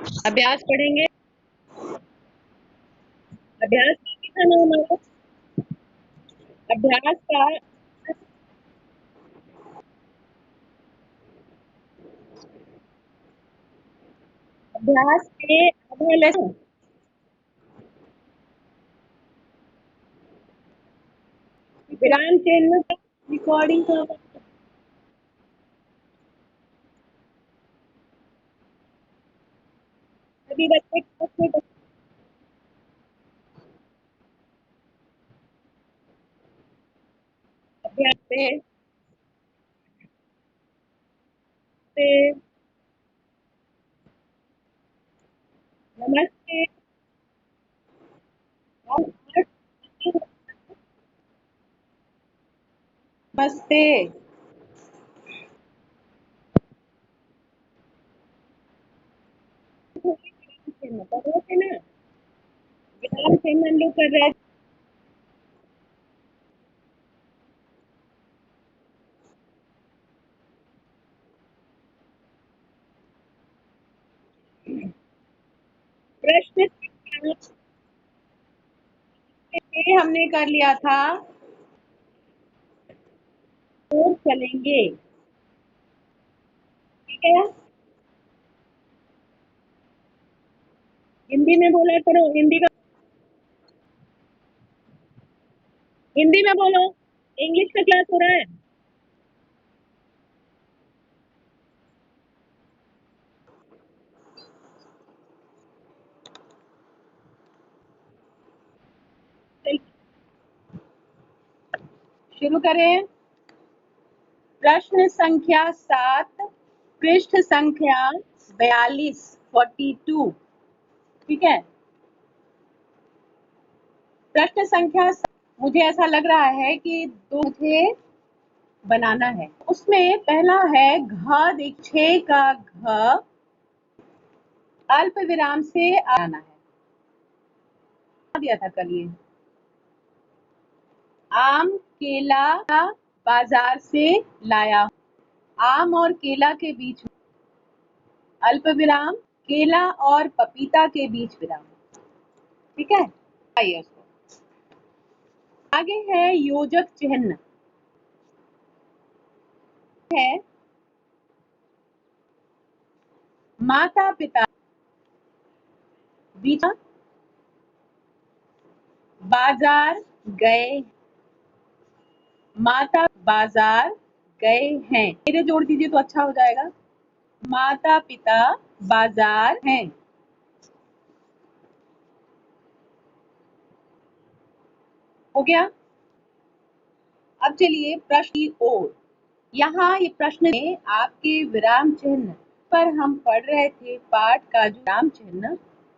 अभ्यास पढ़ेंगे। अभ्यास बाकी था ना हमारा। अभ्यास का अभ्यास के आधा लेसन विराम चिन्ह का रिकॉर्डिंग का सभी बच्चे क्लास में अभ्यास से नमस्ते और नमस्ते विराम चिन्ह पढ़ो थे ना। विराम चिन्ह हम लोग कर रहे प्रश्न से हमने कर लिया था। तो चलेंगे, ठीक है। हिंदी में बोला करो, हिंदी में बोलो। इंग्लिश का क्लास हो रहा है। शुरू करें। प्रश्न संख्या 7, पृष्ठ संख्या 42, 42, ठीक है। प्रश्न संख्या 7, मुझे ऐसा लग रहा है कि दो मुझे बनाना है। उसमें पहला है घ, देख 6 का घ अल्प विराम से आना है। दिया था कल ये। आम केला बाजार से लाया। आम और केला के बीच अल्प विराम, केला और पपीता के बीच विराम, ठीक है। आइए उसको आगे है योजक चिन्ह है माता पिता, बीच बाजार गए, माता बाजार गए हैं। मेरे जोड़ दीजिए तो अच्छा हो जाएगा। माता पिता बाजार हैं। हो गया। अब चलिए प्रश्न की ओर। यहाँ ये प्रश्न में आपके विराम चिन्ह पर हम पढ़ रहे थे पाठ का जो विराम चिन्ह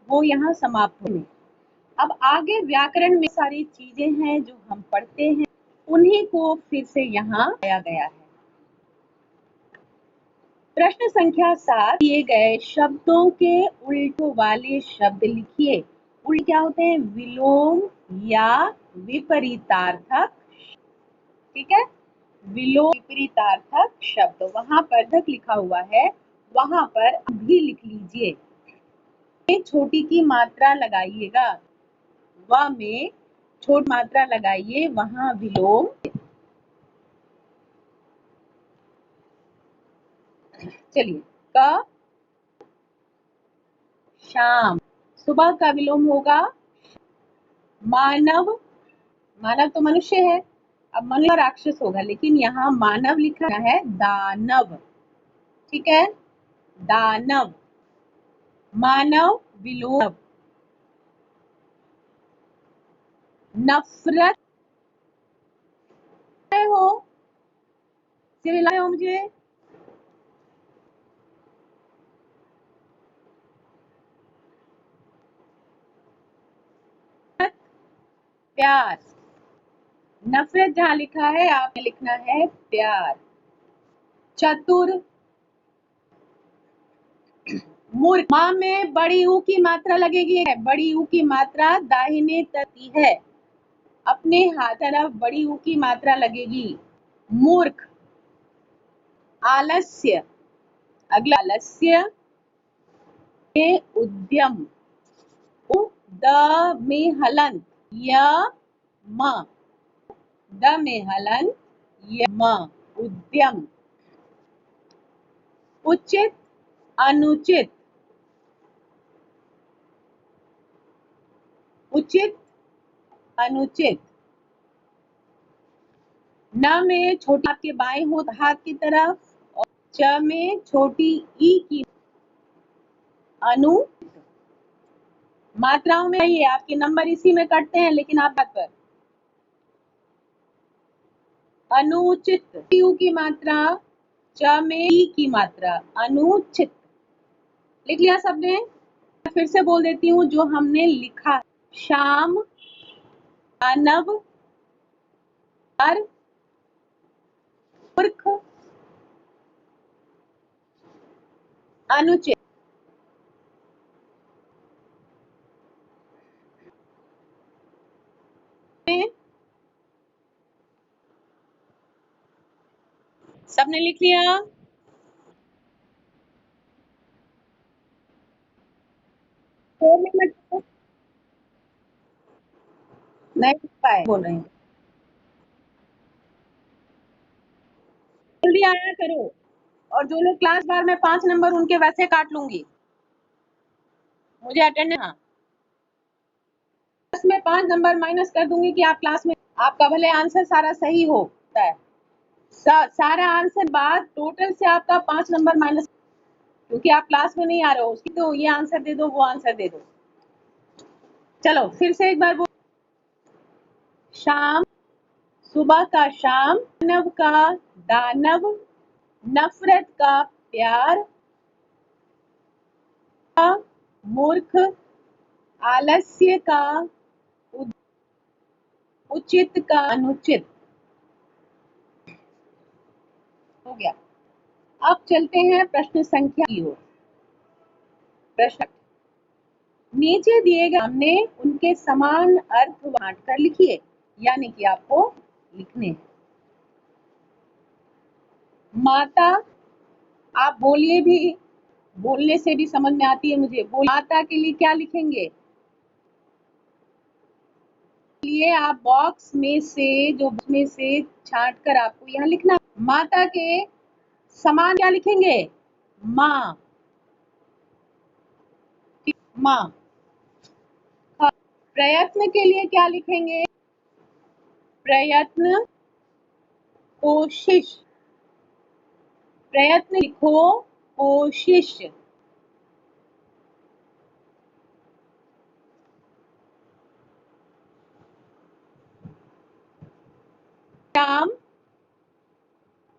वो यहाँ समाप्त हुए। अब आगे व्याकरण में सारी चीजें हैं जो हम पढ़ते हैं, उन्हीं को फिर से यहाँ आया गया है। प्रश्न संख्या 7, दिए गए शब्दों के उल्टों वाले शब्द लिखिए। उल्टे क्या होते हैं? विलोम या विपरीतार्थक, ठीक है। विलोम विपरीतार्थक शब्द, वहां पर धक लिखा हुआ है, वहां पर भी लिख लीजिए। छोटी की मात्रा लगाइएगा, व में छोटी मात्रा लगाइए, वहां विलोम। चलिए, क शाम, सुबह का विलोम होगा मानव। मानव तो मनुष्य है, अब मनुष्य राक्षस होगा, लेकिन यहाँ मानव लिखा है दानव, ठीक है। दानव, मानव विलोम। नफरत हो, चिल्लाए हो मुझे। प्यार, नफरत जहाँ लिखा है आपने लिखना है प्यार। चतुर, मूर्ख, माँ में बड़ी ऊ की मात्रा लगेगी, बड़ी ऊ की मात्रा दाहिने तरफ है, अपने हाथ तरफ बड़ी ऊ की मात्रा लगेगी। मूर्ख, आलस्य, अगला आलस्य, ये उद्यम, उ द में हलंत, य म, द में हलन, य म, उद्यम। उचित, अनुचित, उचित, अनुचित। न में छोटी आपके बाएं हाथ की तरफ, और च में छोटी ई की, अनु। मात्राओं में ये आपके नंबर इसी में कटते हैं, लेकिन आप बात पर अनुचित, यू की मात्रा, च में ई की मात्रा, अनुचित। लिख लिया सबने? फिर से बोल देती हूँ जो हमने लिखा। शाम, मानव, हर, मूर्ख, अनुचित। सबने लिख लिया? नहीं लिख पाए, बोल रहे हैं। जल्दी आया करो। और जो लोग क्लास बार में 5 नंबर उनके वैसे काट लूंगी, मुझे अटेंड। हाँ, में 5 नंबर माइनस कर दूंगी कि आप क्लास में, आपका भले आंसर सारा सही होता है, सारा आंसर बाद टोटल से आपका 5 नंबर माइनस, क्योंकि आप क्लास में नहीं आ रहे हो। उसकी तो ये आंसर दे दो, वो आंसर दे दो। चलो फिर से एक बार बोल। शाम, सुबह का शाम, मानव का दानव, नफरत का प्यार, मूर्ख, आलस्य का, उचित का अनुचित। हो गया। अब चलते हैं प्रश्न संख्या की ओर। प्रश्न नीचे दिए गए हमने उनके समान अर्थ बांट कर लिखिए, यानी कि आपको लिखने हैं। माता, आप बोलिए भी, बोलने से भी समझ में आती है मुझे। माता के लिए क्या लिखेंगे? ये आप बॉक्स में से, जो में से छांट कर आपको यहाँ लिखना। माता के समान क्या लिखेंगे? माँ, माँ। प्रयत्न के लिए क्या लिखेंगे? प्रयत्न, कोशिश। प्रयत्न लिखो, कोशिश। काम,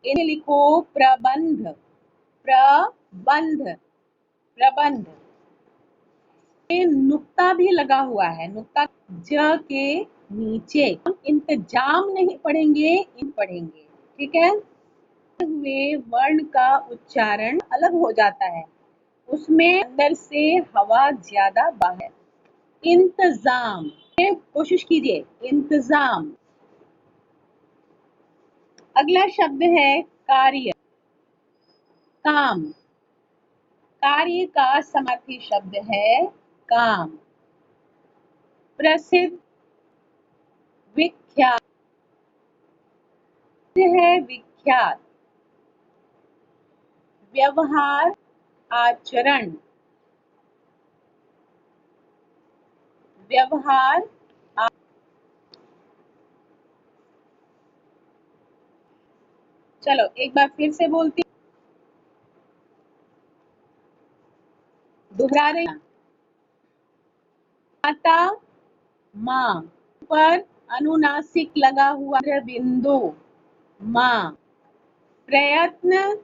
इन्हें लिखो प्रबंध, प्रबंध, प्रबंध। नुक्ता भी लगा हुआ है, नुक्ता ज के नीचे। इंतजाम नहीं पढ़ेंगे, इन पढ़ेंगे, ठीक है? हुए वर्ण का उच्चारण अलग हो जाता है, उसमें अंदर से हवा ज्यादा बाहर। इंतजाम, कोशिश कीजिए, इंतजाम। अगला शब्द है कार्य, काम। कार्य का समार्थी शब्द है काम। प्रसिद्ध, विख्यात है, विख्यात। व्यवहार, आचरण, व्यवहार। चलो एक बार फिर से बोलती, दोहरा रही। माता, माँ, पर अनुनासिक लगा हुआ बिंदु, माँ। प्रयत्न,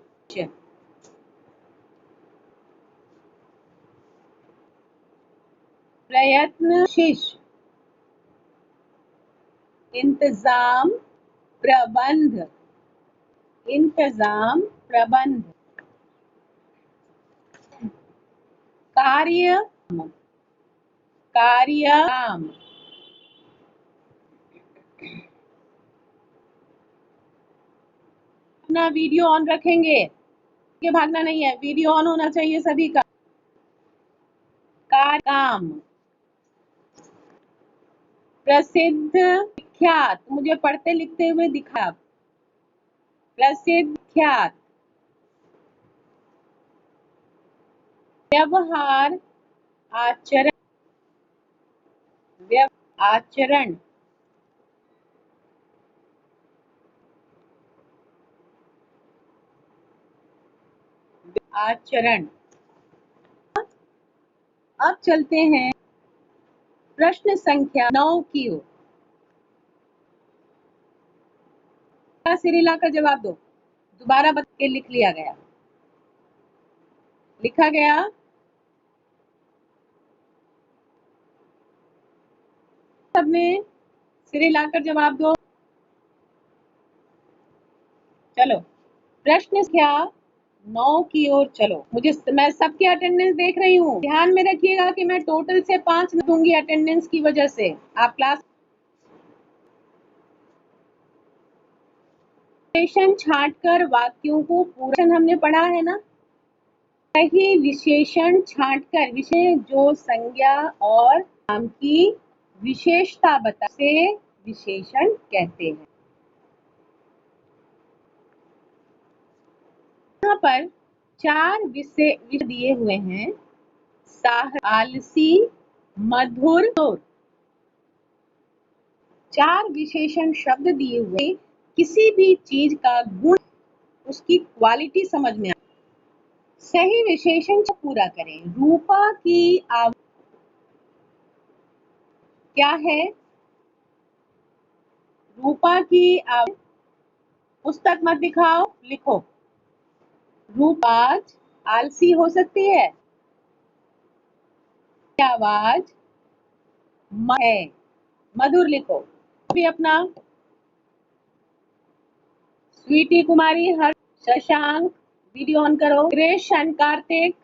प्रयत्न, शिष्य। इंतजाम, प्रबंध, इंतजाम, प्रबंध। कार्य, कार्य, काम। अपना वीडियो ऑन रखेंगे, के भागना नहीं है, वीडियो ऑन होना चाहिए सभी का। नाम, प्रसिद्ध, विख्यात, मुझे पढ़ते लिखते हुए दिखा, प्रसिद्ध, विख्यात, व्यवहार, आचरण, आचरण, आचरण। अब चलते हैं प्रश्न संख्या 9 की ओर। सिरिला का जवाब दो। दोबारा बता के लिख लिया गया, लिखा गया। सबने सिरे लाकर जवाब दो। चलो प्रश्न संख्या 9 की ओर चलो। मैं सबकी अटेंडेंस देख रही हूँ, ध्यान में रखिएगा कि मैं टोटल से 5 दूंगी अटेंडेंस की वजह से। आप क्लास विशेषण छांटकर वाक्यों को पूरा हमने पढ़ा है ना। सही विशेषण छांटकर, विशेष जो संज्ञा और नाम की विशेषता बता से विशेषण कहते हैं। यहाँ पर 4 विषय दिए हुए हैं, आलसी, मधुर, 4 विशेषण शब्द दिए हुए। किसी भी चीज का गुण, उसकी क्वालिटी समझ में आए, सही विशेषण पूरा करें। रूपा की क्या है? रूपा की पुस्तक मत दिखाओ, लिखो। रूपा आलसी हो सकती है, आवाज है, मधुर लिखो। भी अपना स्वीटी कुमारी, हर, शशांक, वीडियो ऑन करो। क्रिश एंड कार्तिक,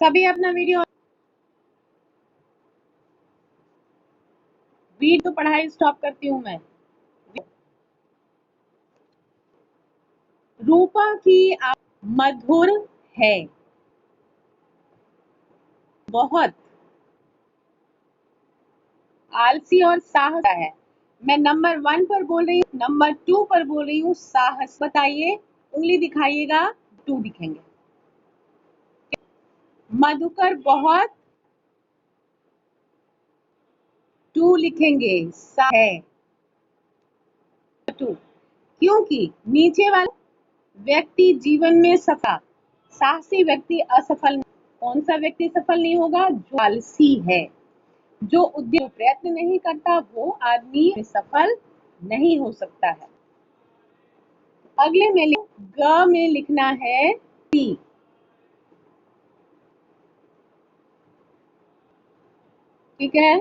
सभी अपना वीडियो। तो पढ़ाई स्टॉप करती हूँ मैं। रूपा की मधुर है, बहुत, आलसी और साहस है। मैं नंबर 1 पर बोल रही हूँ, नंबर 2 पर बोल रही हूँ साहस। बताइए, उंगली दिखाइएगा, 2 दिखेंगे। मधुकर बहुत, 2 लिखेंगे, है 2, क्योंकि नीचे वाला व्यक्ति जीवन में सफल, साहसी व्यक्ति असफल। कौन सा व्यक्ति सफल नहीं होगा? जो आलसी है, जो उद्योग प्रयत्न नहीं करता, वो आदमी सफल नहीं हो सकता है। अगले में ग में लिखना है टी। ठीक है,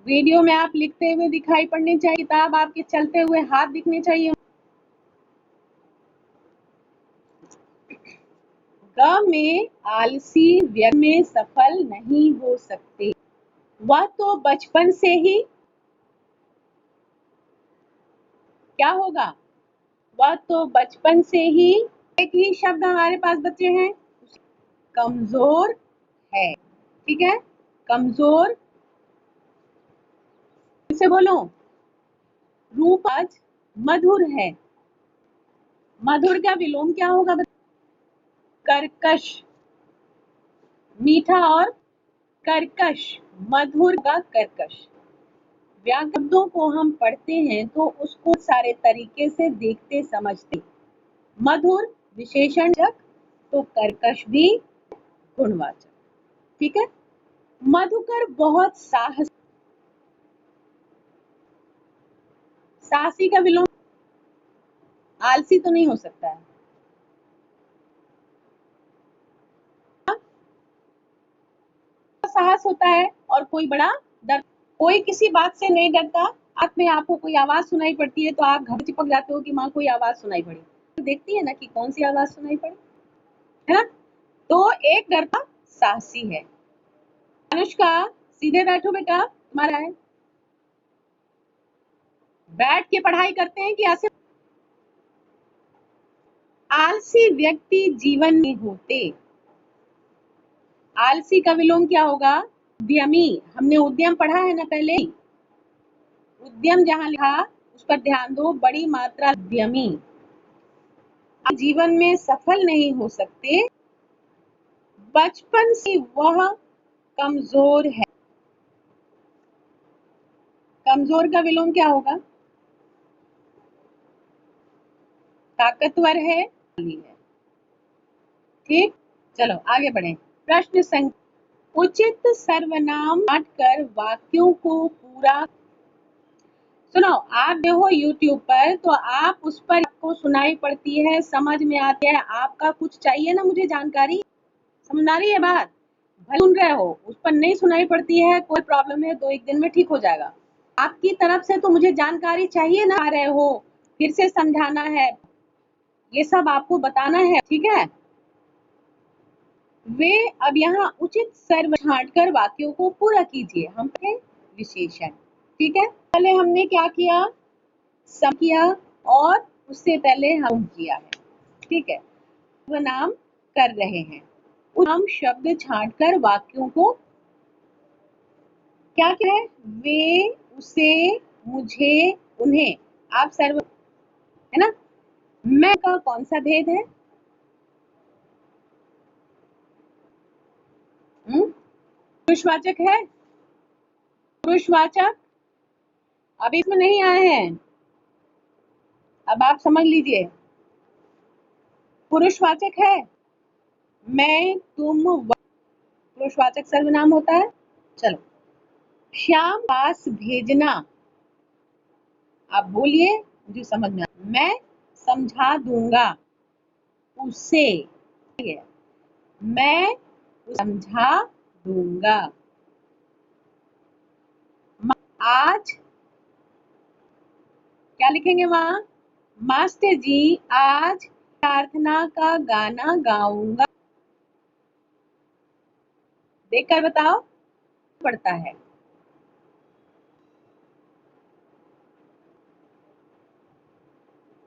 वीडियो में आप लिखते हुए दिखाई पड़नी चाहिए, किताब आपके चलते हुए हाथ दिखने चाहिए। ग में आलसी व्यक्ति में सफल नहीं हो सकते। वह तो बचपन से ही क्या होगा? वह तो बचपन से ही, एक ही शब्द हमारे पास बच्चे हैं, कमजोर है। ठीक है, कमजोर। इसे बोलो, रूप आज मधुर है। मधुर का विलोम क्या होगा? कर्कश, मीठा और कर्कश, मधुर का कर्कश। व्याकरणों को हम पढ़ते हैं तो उसको सारे तरीके से देखते समझते। मधुर विशेषणजक, तो कर्कश भी गुणवाचक। ठीक है, मधुकर बहुत साहसी, साहसी का विलोम आलसी तो नहीं हो सकता है। साहस होता है और कोई बड़ा डर, कोई किसी बात से नहीं डरता। आप में आपको कोई आवाज सुनाई पड़ती है तो आप घर चिपक जाते हो कि माँ कोई आवाज सुनाई पड़ी, तो देखती है ना कि कौन सी आवाज सुनाई पड़ी, है ना। तो एक डरता साहसी है। अनुष्का सीधे बैठो बेटा, तुम्हारा है। बैठ के पढ़ाई करते हैं कि ऐसे? आलसी व्यक्ति जीवन में होते, आलसी का विलोम क्या होगा? उद्यमी। हमने उद्यम पढ़ा है ना पहले। उद्यम जहां लिखा उस पर ध्यान दो, बड़ी मात्रा उद्यमी। आप जीवन में सफल नहीं हो सकते, बचपन से वह कमजोर है। कमजोर का विलोम क्या होगा? ताकतवर है। ठीक, चलो आगे बढ़े। प्रश्न संख्या, उचित सर्वनाम बांटकर वाक्यों को पूरा। सुनो, आप देखो YouTube पर तो आप उस पर आपको सुनाई पड़ती है, समझ में आती है, आपका कुछ चाहिए ना मुझे जानकारी। समझ आ रही है बात? भले सुन रहे हो, उस पर नहीं सुनाई पड़ती है, कोई प्रॉब्लम है, 2-1 दिन में ठीक हो जाएगा। आपकी तरफ से तो मुझे जानकारी चाहिए ना, आ रहे हो फिर से समझाना है, ये सब आपको बताना है, ठीक है। वे अब यहाँ उचित सर्व छांटकर वाक्यों को पूरा कीजिए। हम पे विशेषण, ठीक है। पहले हमने क्या किया? सम किया, और उससे पहले हम किया है, ठीक है। वह नाम कर रहे हैं, नाम शब्द छांटकर वाक्यों को क्या कह रहे हैं? वे, उसे, मुझे, उन्हें। आप सर्व है ना। मैं का कौन सा भेद है? पुरुषवाचक है। पुरुषवाचक अब इसमें नहीं आए हैं, अब आप समझ लीजिए। पुरुषवाचक है। मैं, तुम, वह पुरुषवाचक सर्वनाम होता है। चलो, श्याम पास भेजना। आप बोलिए, मुझे समझ में मैं समझा दूंगा उसे, मैं समझा दूंगा। आज क्या लिखेंगे वहां? मास्टर जी आज प्रार्थना का गाना गाऊंगा। देखकर बताओ पड़ता है।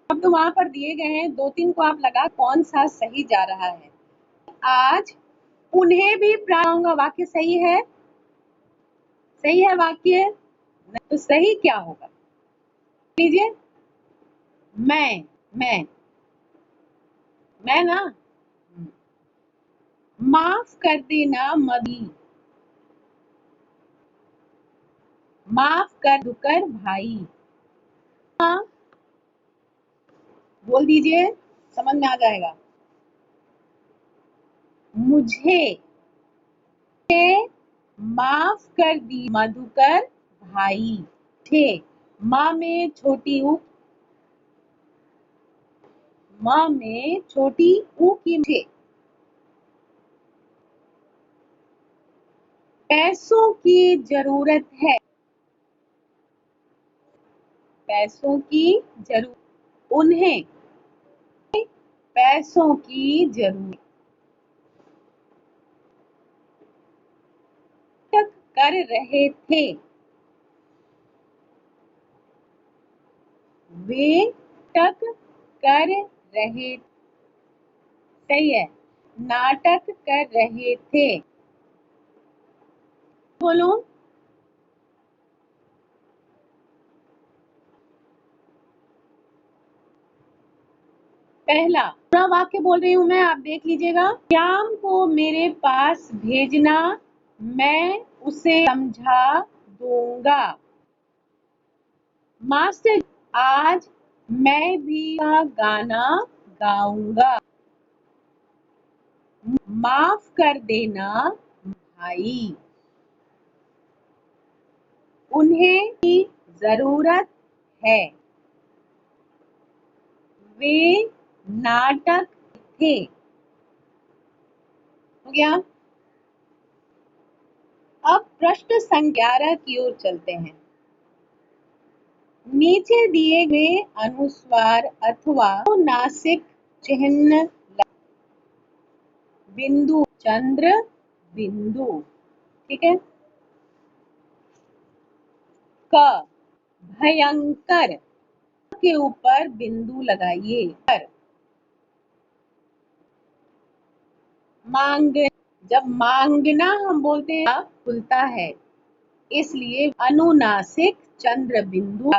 अब तो वहां पर दिए गए हैं, 2-3 को आप लगा कौन सा सही जा रहा है। आज उन्हें भी प्रार्थना, वाक्य सही है? सही है वाक्य? तो सही क्या होगा? लीजिए, मैं मैं मैं ना, माफ कर देना मदी, माफ कर भाई। हाँ, बोल दीजिए, समझ में आ जाएगा। मुझे माफ कर दी मधुकर भाई। थे, माँ में छोटी ऊ, माँ में छोटी ऊ की मुझे। पैसों की जरूरत है, पैसों की जरूरत, उन्हें पैसों की जरूरत कर रहे थे, वे टक कर रहे, सही है, नाटक कर रहे थे। बोलो, पहला पूरा वाक्य बोल रही हूं मैं, आप देख लीजिएगा। श्याम को मेरे पास भेजना, मैं उसे समझा दूंगा। मास्टर आज मैं भी गाना गाऊंगा। माफ कर देना भाई, उन्हें की जरूरत है, वे नाटक थे। हो गया। अब प्रश्न संख्या 11 की ओर चलते हैं। नीचे दिए गए अनुस्वार अथवा नासिक चिन्ह, बिंदु, चंद्र बिंदु, ठीक है। क, भयंकर के ऊपर बिंदु लगाइए। मांग, जब मांगना हम बोलते हैं खुलता है, इसलिए अनुनासिक चंद्र बिंदु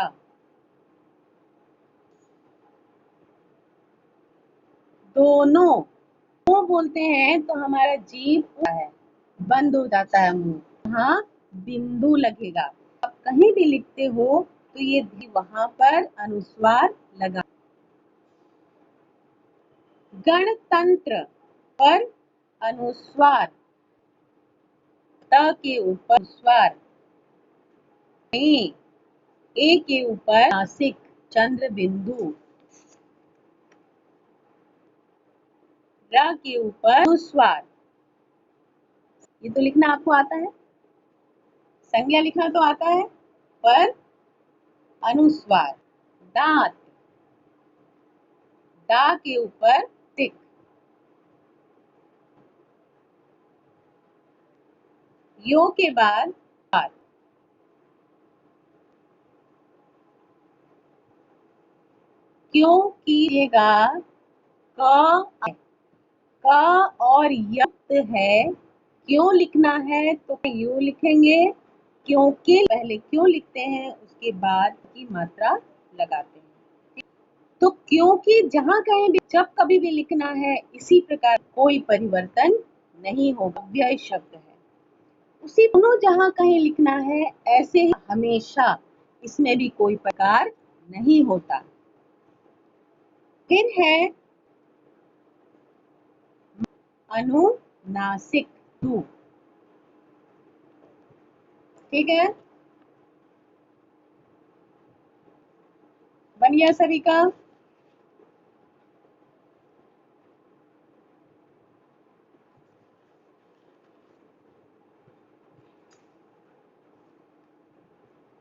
दोनों बोलते हैं तो हमारा जीभ होता है, बंद हो जाता है मुंह, यहाँ बिंदु लगेगा। आप कहीं भी लिखते हो तो ये वहां पर अनुस्वार लगा। गणतंत्र पर अनुस्वार, त के ऊपर अनुस्वार, ए के ऊपर नासिक चंद्र बिंदु, र के ऊपर अनुस्वार। ये तो लिखना आपको आता है, संज्ञा लिखना तो आता है, पर अनुस्वार। दांत, दा के ऊपर तिक, यो के बाद बार। क्यों कीजिएगा, क और युक्त है, क्यों लिखना है तो यू लिखेंगे, क्योंकि पहले क्यों लिखते हैं, उसके बाद की मात्रा लगाते हैं। तो क्योंकि जहां कहीं भी जब कभी भी लिखना है इसी प्रकार कोई परिवर्तन नहीं होगा, अव्यय शब्द है। उसी दोनों जहां कहीं लिखना है ऐसे ही हमेशा, इसमें भी कोई प्रकार नहीं होता। फिर है अनुनासिक दू, ठीक है, बन गया सभी का।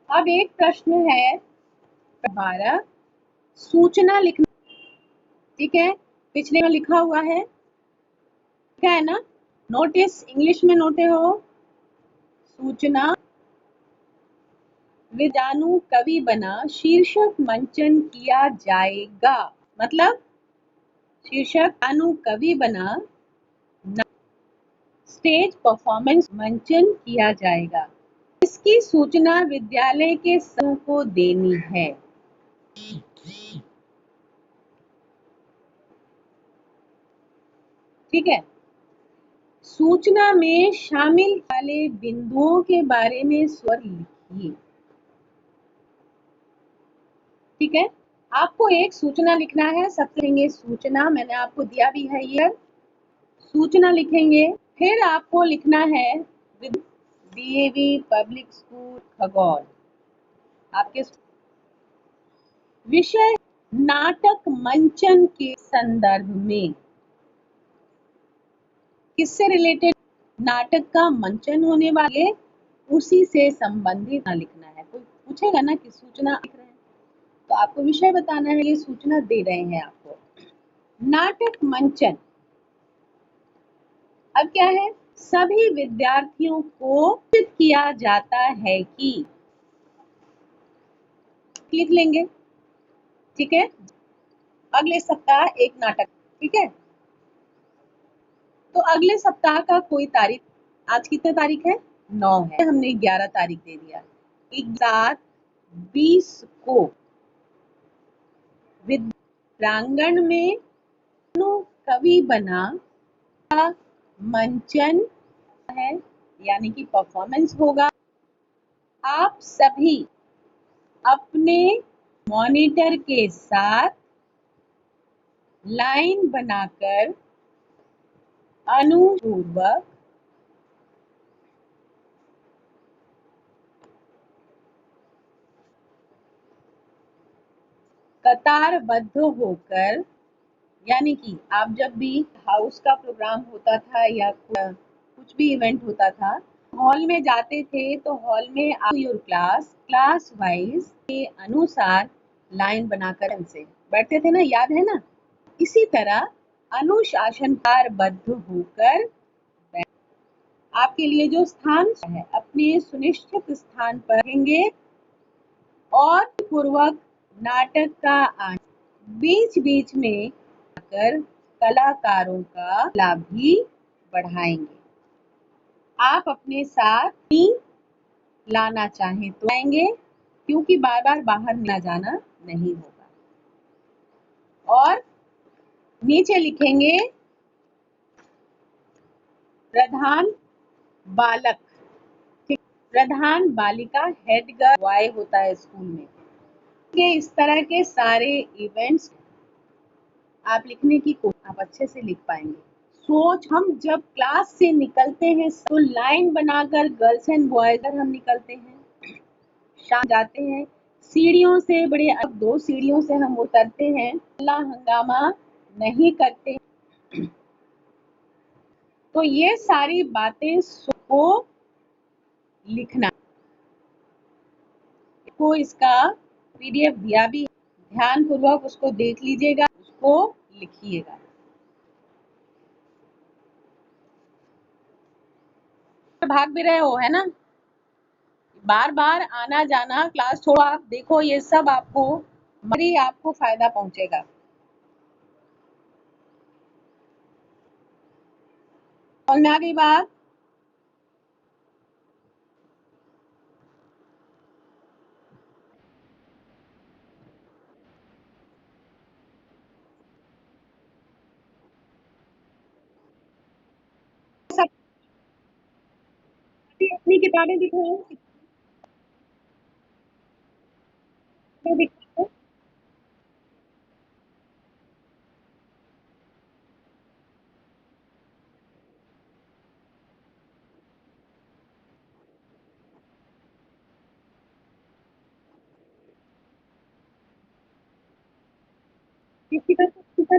अब एक प्रश्न है 12, सूचना लिखना, ठीक है, पिछले में लिखा हुआ है, क्या है ना, नोटिस इंग्लिश में नोटे हो, सूचना विदानु कवि बना शीर्षक मंचन किया जाएगा। मतलब शीर्षक अनु कवि बना स्टेज परफॉर्मेंस मंचन किया जाएगा। इसकी सूचना विद्यालय के समूह को देनी है। ठीक है, सूचना में शामिल वाले बिंदुओं के बारे में स्वर लिखिए। ठीक है, आपको एक सूचना लिखना है, सबसे पहले सूचना मैंने आपको दिया भी है, ये सूचना लिखेंगे। फिर आपको लिखना है डीएवी पब्लिक स्कूल खगौल, आपके विषय नाटक मंचन के संदर्भ में, किससे रिलेटेड, नाटक का मंचन होने वाले उसी से संबंधित लिखना है। कोई पूछेगा ना कि सूचना लिख रहे हैं तो आपको विषय बताना है, ये सूचना दे रहे हैं आपको। नाटक मंचन अब क्या है, सभी विद्यार्थियों को सूचित किया जाता है कि, लिख लेंगे, ठीक है, अगले सप्ताह एक नाटक, ठीक है, तो अगले सप्ताह का कोई तारीख, आज कितने तारीख है, 9 है, हमने 11 तारीख दे दिया, 7/20 को प्रांगण में कवि बना मंचन है, यानी कि परफॉर्मेंस होगा। आप सभी अपने मॉनिटर के साथ लाइन बनाकर अनुपूर्वक कतारबद्ध होकर, यानी कि आप जब भी हाउस का प्रोग्राम होता था या कुछ भी इवेंट होता था, हॉल में जाते थे तो हॉल में आप योर क्लास वाइज के अनुसार लाइन बनाकर से बैठते थे ना, याद है ना। इसी तरह अनुशासनबद्ध होकर आपके लिए जो स्थान है अपने सुनिश्चित स्थान पर रहेंगे और पूर्वक नाटक का बीच बीच में कर कलाकारों का लाभ भी बढ़ाएंगे। आप अपने साथ ही लाना चाहें तो आएंगे, क्योंकि बार बार बाहर ना जाना नहीं होगा। और नीचे लिखेंगे प्रधान बालक, ठीक, प्रधान बालिका, हेड गर्ल बॉय होता है स्कूल में। ये इस तरह के सारे इवेंट्स आप लिखने की कोशिश, आप अच्छे से लिख पाएंगे। सोच, हम जब क्लास से निकलते हैं तो लाइन बनाकर गर्ल्स एंड बॉयज हम निकलते हैं, शाम जाते हैं, सीढ़ियों से बड़े, अब 2 सीढ़ियों से हम उतरते हैं, हल्ला हंगामा नहीं करते। तो ये सारी बातें को लिखना, को इसका पीडीएफ दिया भी, ध्यान पूर्वक उसको देख लीजिएगा, उसको लिखिएगा। भाग भी रहे हो, है ना? बार बार आना जाना, क्लास छोड़ो, आप देखो, ये सब आपको मरी आपको फायदा पहुंचेगा। समझ में आ गई बात? सब अपनी किताबें दिखाओ, किताबें दिखाओ। किसी का छोटा,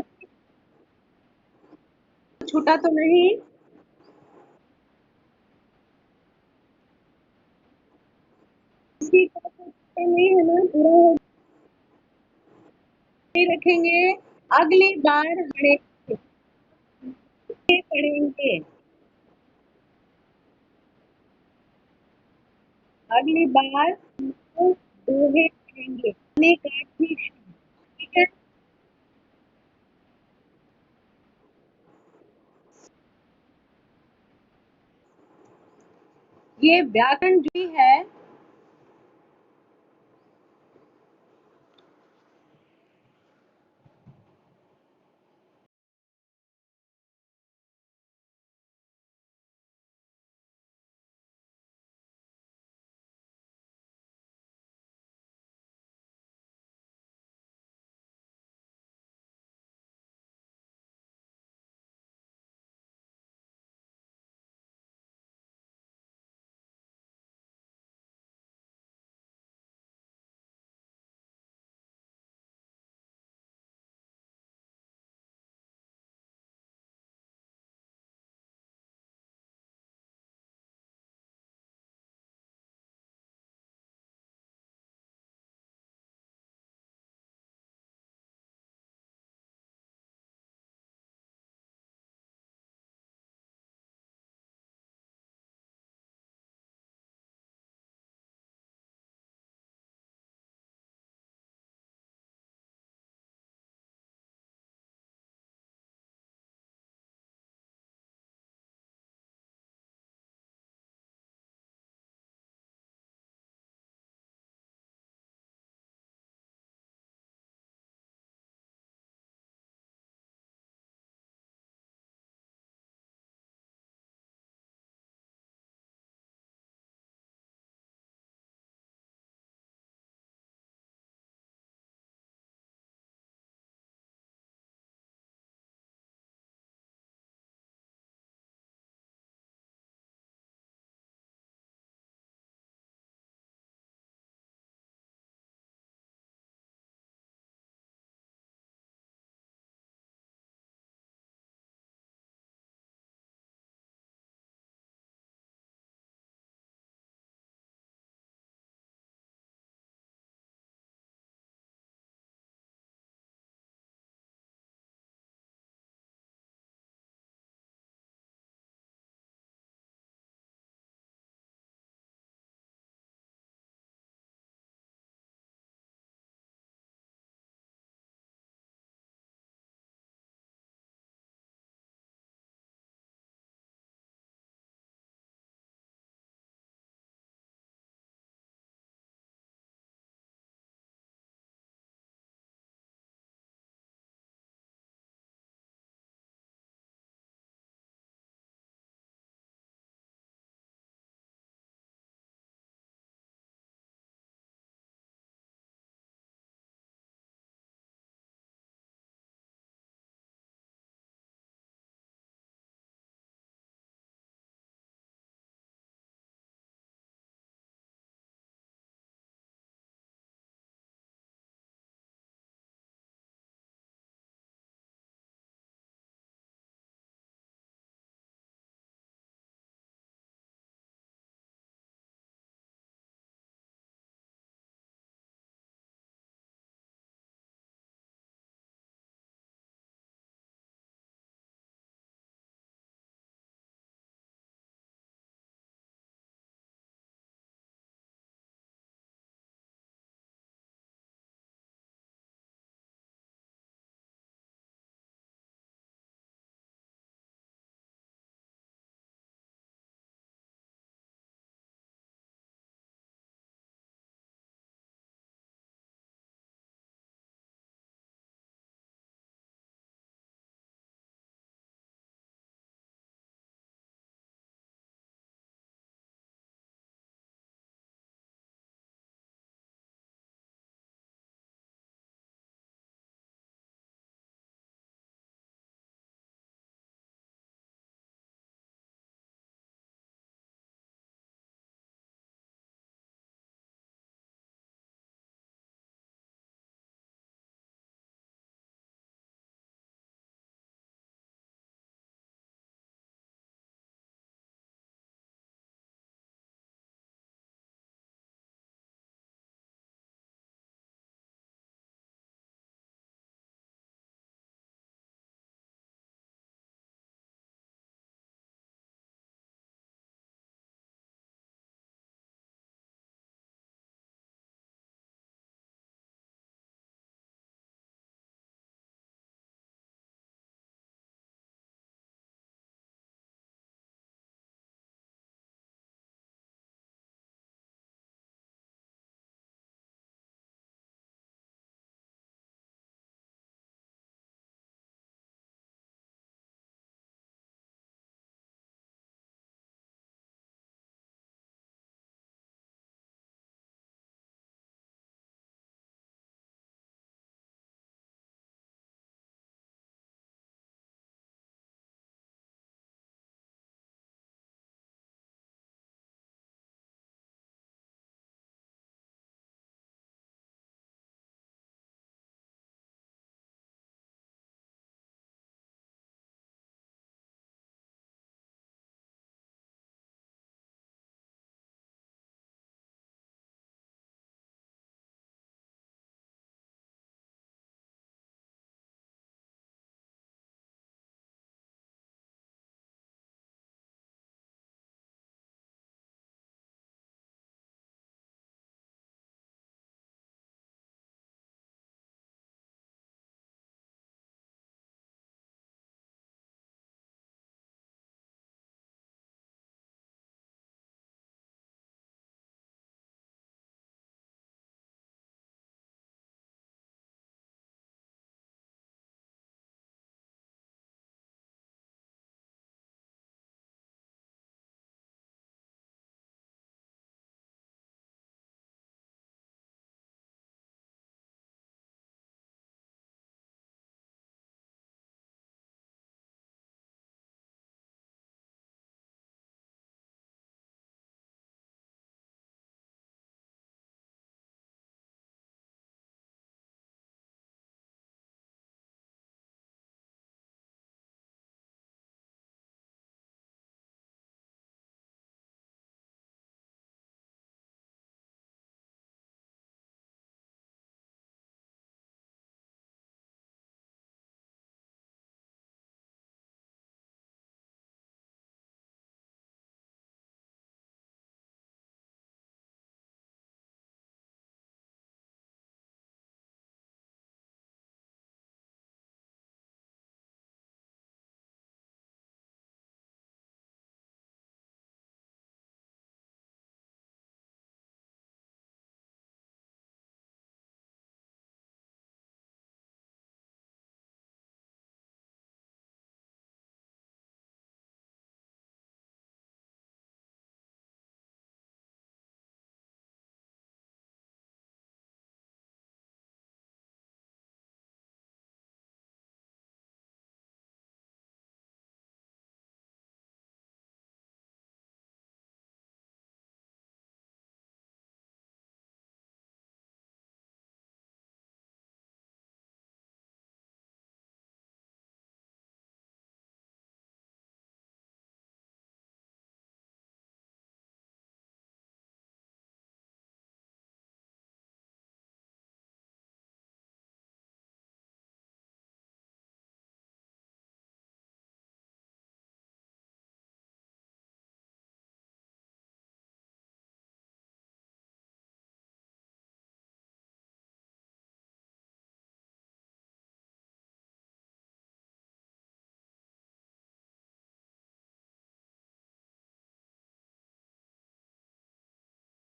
छोटा तो नहीं, किसी का छोटा नहीं है ना, पूरा हो रखेंगे। अगली बार पढ़ेंगे, अगली बार दोहे पढ़ेंगे, का ठीक है। ये व्याकरण जो है